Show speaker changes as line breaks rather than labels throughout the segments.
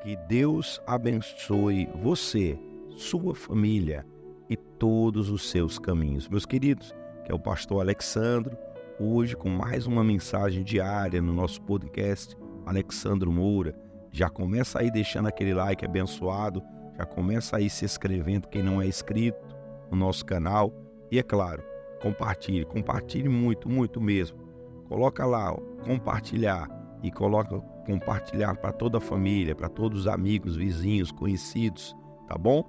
Que Deus abençoe você, sua família e todos os seus caminhos. Meus queridos, que é o pastor Alexandro, hoje com mais uma mensagem diária no nosso podcast Alexandro Moura. Já começa aí deixando aquele like abençoado, já começa aí se inscrevendo quem não é inscrito no nosso canal. E é claro, compartilhe muito, muito mesmo. Coloca lá, compartilhar e coloca compartilhar para toda a família, para todos os amigos, vizinhos, conhecidos, tá bom?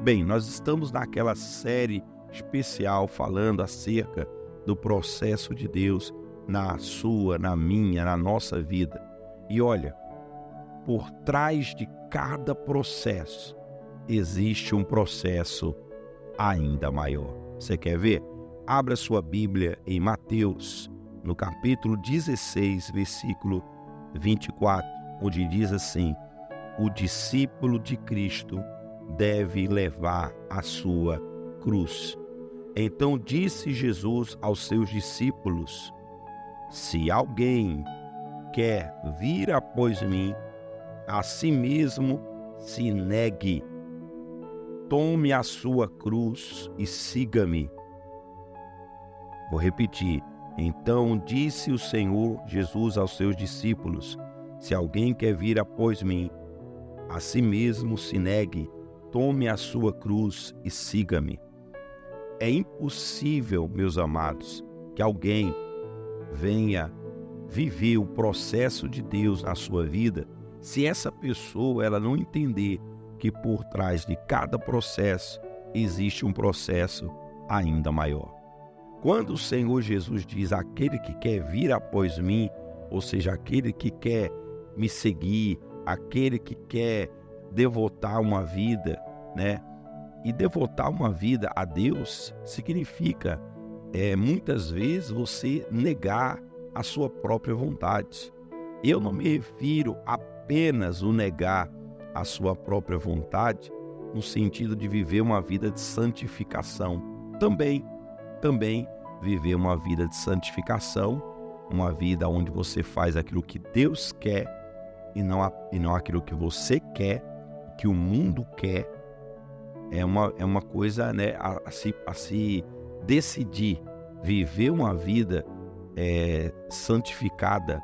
Bem, nós estamos naquela série especial falando acerca do processo de Deus na sua, na minha, na nossa vida. E olha, por trás de cada processo existe um processo ainda maior. Você quer ver? Abra sua Bíblia em Mateus, no capítulo 16, versículo 24, onde diz assim: o discípulo de Cristo deve levar a sua cruz. Então disse Jesus aos seus discípulos: se alguém quer vir após mim, a si mesmo se negue, tome a sua cruz e siga-me. Vou repetir. Então disse o Senhor Jesus aos seus discípulos: se alguém quer vir após mim, a si mesmo se negue, tome a sua cruz e siga-me. É impossível, meus amados, que alguém venha viver o processo de Deus na sua vida se essa pessoa ela não entender que por trás de cada processo existe um processo ainda maior. Quando o Senhor Jesus diz aquele que quer vir após mim, ou seja, aquele que quer me seguir, aquele que quer devotar uma vida, né? E devotar uma vida a Deus significa muitas vezes você negar a sua própria vontade. Eu não me refiro apenas o negar a sua própria vontade no sentido de viver uma vida de santificação. Também viver uma vida de santificação, uma vida onde você faz aquilo que Deus quer e não aquilo que você quer, que o mundo quer. É uma coisa, né, a se decidir viver uma vida santificada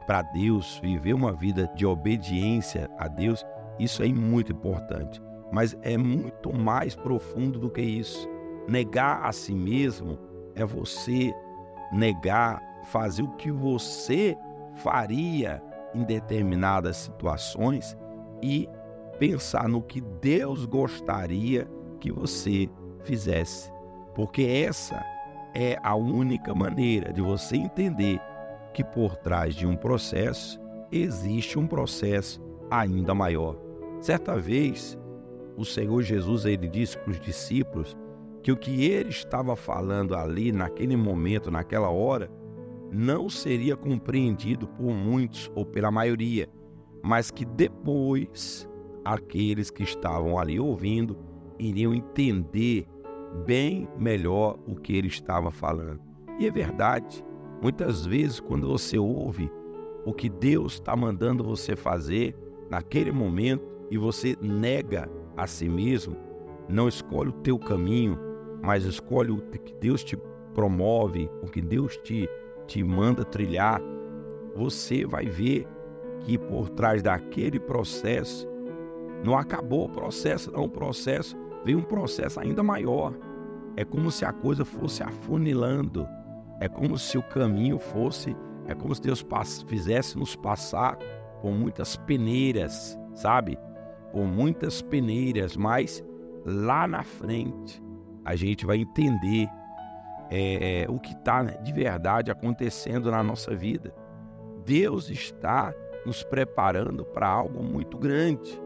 para Deus, viver uma vida de obediência a Deus. Isso é muito importante, mas é muito mais profundo do que isso. Negar a si mesmo é você negar, fazer o que você faria em determinadas situações e pensar no que Deus gostaria que você fizesse. Porque essa é a única maneira de você entender que por trás de um processo existe um processo ainda maior. Certa vez, o Senhor Jesus ele disse para os discípulos que o que ele estava falando ali, naquele momento, naquela hora, não seria compreendido por muitos ou pela maioria, mas que depois aqueles que estavam ali ouvindo iriam entender bem melhor o que ele estava falando. E é verdade, muitas vezes quando você ouve o que Deus está mandando você fazer naquele momento e você nega a si mesmo, não escolhe o teu caminho, mas escolhe o que Deus te promove, o que Deus te manda trilhar, você vai ver que por trás daquele processo, não acabou o processo, não, o processo veio um processo ainda maior. É como se a coisa fosse afunilando, é como se o caminho fosse, é como se Deus fizesse nos passar por muitas peneiras, sabe? Por muitas peneiras, mas lá na frente a gente vai entender o que está de verdade acontecendo na nossa vida. Deus está nos preparando para algo muito grande.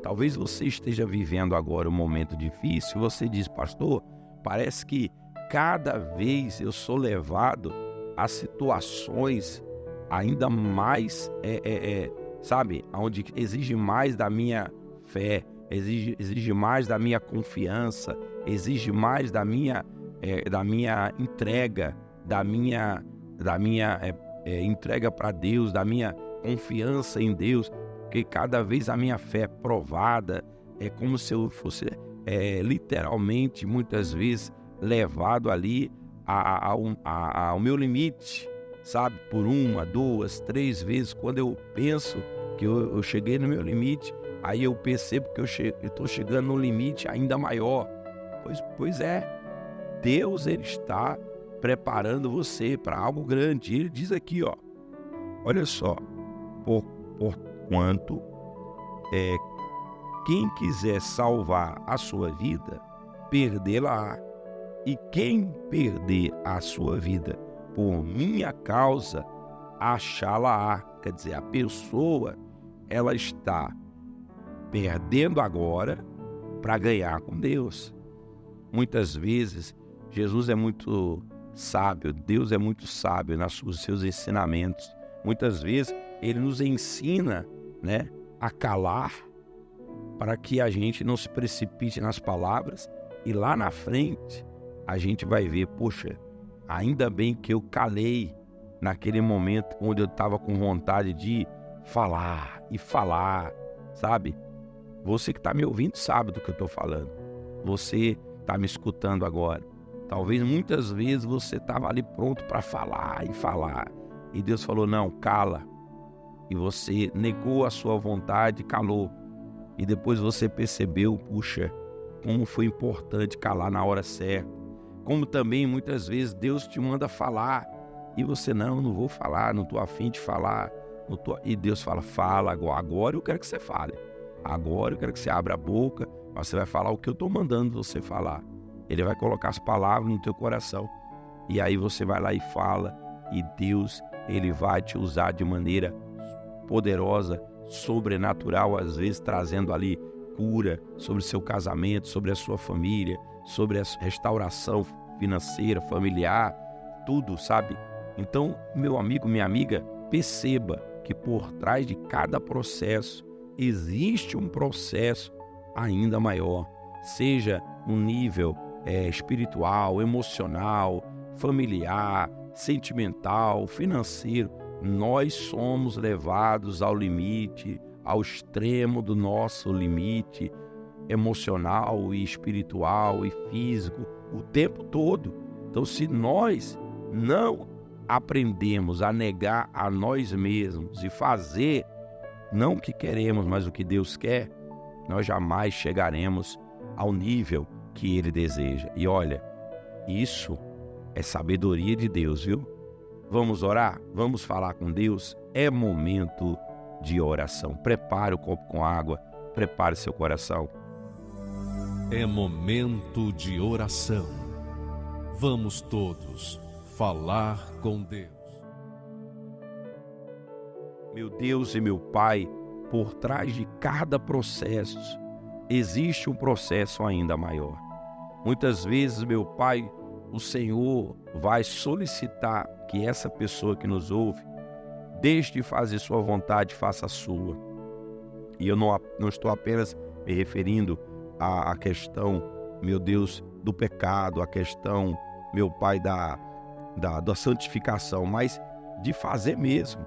Talvez você esteja vivendo agora um momento difícil. Você diz: pastor, parece que cada vez eu sou levado a situações ainda mais, sabe, onde exige mais da minha fé, exige mais da minha confiança, exige mais da minha entrega, da minha entrega para Deus, da minha confiança em Deus. porque cada vez a minha fé é provada, é como se eu fosse literalmente, muitas vezes, levado ali ao meu limite, sabe? Por 1, 2, 3 vezes, quando eu penso que eu cheguei no meu limite, aí eu percebo que eu estou chegando no limite ainda maior. Pois é, Deus ele está preparando você para algo grande. Ele diz aqui, ó, olha só, porquanto quem quiser salvar a sua vida, perdê-la-á. E quem perder a sua vida por minha causa, achá-la-á. Quer dizer, a pessoa, ela está perdendo agora para ganhar com Deus. Muitas vezes, Jesus é muito sábio, Deus é muito sábio nos seus ensinamentos. Muitas vezes, Ele nos ensina, né, a calar para que a gente não se precipite nas palavras e lá na frente a gente vai ver, poxa, ainda bem que eu calei naquele momento onde eu estava com vontade de falar e falar, sabe? Você que está me ouvindo sabe do que eu estou falando. Você está me escutando agora. Talvez muitas vezes você estava ali pronto para falar e falar. E Deus falou, não, cala. E você negou a sua vontade, calou. E depois você percebeu, puxa, como foi importante calar na hora certa. Como também muitas vezes Deus te manda falar. E você, não vou falar, não estou afim de falar. E Deus fala agora eu quero que você fale. Agora eu quero que você abra a boca, você vai falar o que eu estou mandando você falar. Ele vai colocar as palavras no teu coração. E aí você vai lá e fala. E Deus, Ele vai te usar de maneira poderosa, sobrenatural, às vezes trazendo ali cura sobre o seu casamento, sobre a sua família, sobre a restauração financeira, familiar, tudo, sabe? Então, meu amigo, minha amiga, perceba que por trás de cada processo existe um processo ainda maior, seja no nível espiritual, emocional, familiar, sentimental, financeiro. Nós somos levados ao limite, ao extremo do nosso limite emocional e espiritual e físico o tempo todo. Então, se nós não aprendemos a negar a nós mesmos e fazer não o que queremos, mas o que Deus quer, nós jamais chegaremos ao nível que Ele deseja. E olha, isso é sabedoria de Deus, viu? Vamos orar? Vamos falar com Deus? É momento de oração. Prepare o copo com água, prepare seu coração.
É momento de oração. Vamos todos falar com Deus.
Meu Deus e meu Pai, por trás de cada processo, existe um processo ainda maior. Muitas vezes, meu Pai, o Senhor vai solicitar que essa pessoa que nos ouve deixe de fazer sua vontade, faça a sua. E eu não estou apenas me referindo à questão, meu Deus, do pecado, a questão, meu Pai, da santificação, mas de fazer mesmo,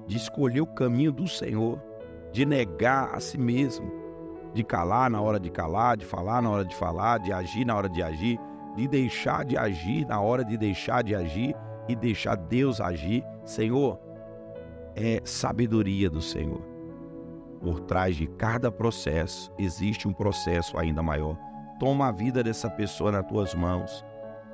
de escolher o caminho do Senhor, de negar a si mesmo, de calar na hora de calar, de falar na hora de falar, de agir na hora de agir, de deixar de agir na hora de deixar de agir e deixar Deus agir. Senhor, é sabedoria do Senhor. Por trás de cada processo existe um processo ainda maior. Toma a vida dessa pessoa nas tuas mãos.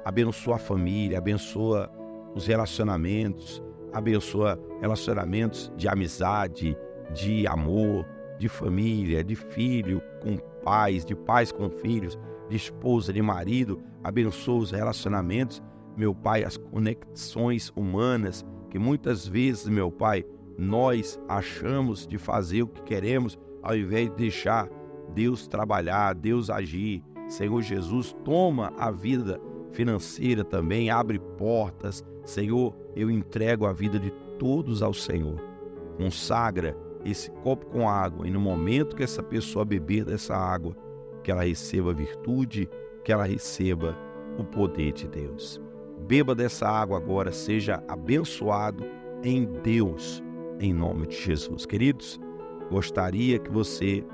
Abençoa a família, abençoa os relacionamentos, abençoa relacionamentos de amizade, de amor, de família, de filho com pais, de pais com filhos, de esposa, de marido. Abençoa os relacionamentos, meu Pai, as conexões humanas que muitas vezes, meu Pai, nós achamos de fazer o que queremos ao invés de deixar Deus trabalhar, Deus agir. Senhor Jesus, toma a vida financeira também, abre portas. Senhor, eu entrego a vida de todos ao Senhor. Consagra esse copo com água e no momento que essa pessoa beber dessa água, que ela receba virtude, que ela receba o poder de Deus. Beba dessa água agora, seja abençoado em Deus, em nome de Jesus. Queridos, gostaria que você,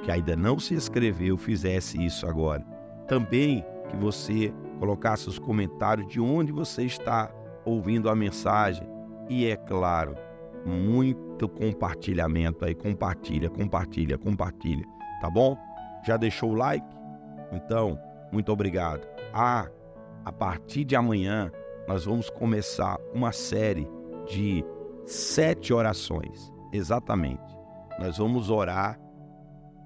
que ainda não se inscreveu, fizesse isso agora. Também que você colocasse os comentários de onde você está ouvindo a mensagem. E é claro, muito compartilhamento aí. Compartilha, tá bom? Já deixou o like? Então, muito obrigado. A partir de amanhã, nós vamos começar uma série de 7 orações. Exatamente. Nós vamos orar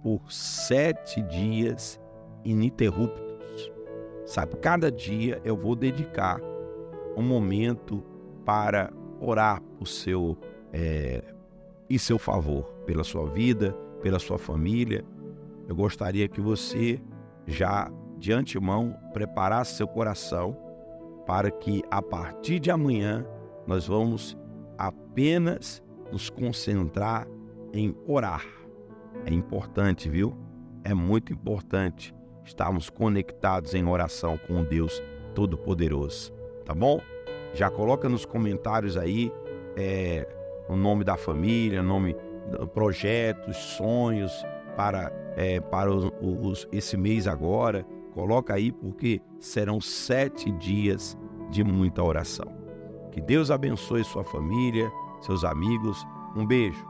por 7 dias ininterruptos. Sabe, cada dia eu vou dedicar um momento para orar por em seu favor, pela sua vida, pela sua família. Eu gostaria que você já de antemão preparasse seu coração para que a partir de amanhã nós vamos apenas nos concentrar em orar. É importante, viu? É muito importante estarmos conectados em oração com o Deus Todo-Poderoso, tá bom? Já coloca nos comentários aí o nome da família, nome do projetos, sonhos para esse mês agora. Coloca aí porque serão 7 dias de muita oração. Que Deus abençoe sua família, seus amigos. Um beijo.